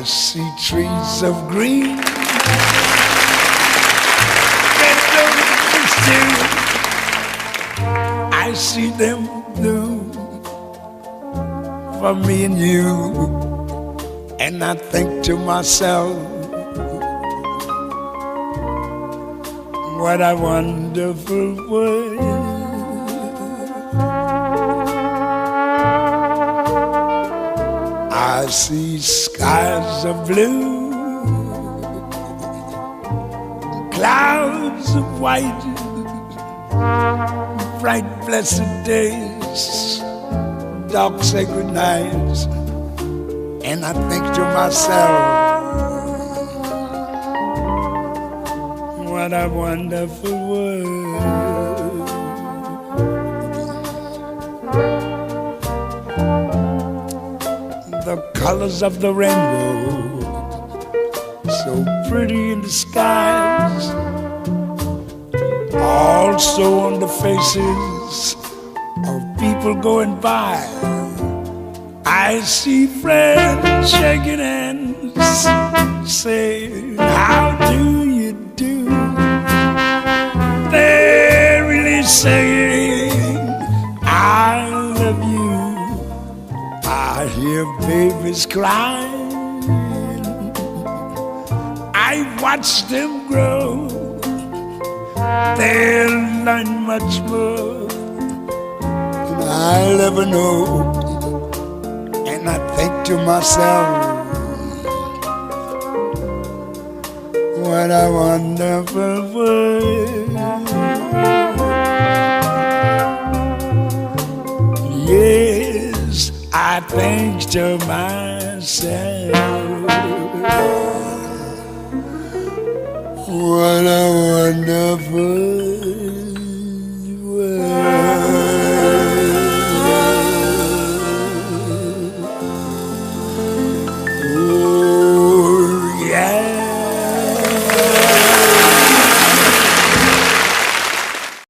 see trees of green, red roses too. I see them bloom for me and you, and I think to myself, what a wonderful world. I see skies of blue, clouds of white, bright blessed days, dark sacred nights, and I think to myself, what a wonderful world. The colors of the rainbow, so pretty in the skies, also on the faces of people going by. I see friends shaking hands, saying, how do you do? They're really saying, I love you. I hear babies crying, I watch them grow. They'll learn much more than I'll ever know. And I think to myself, what a wonderful world. Yes, I think to myself, what a wonderful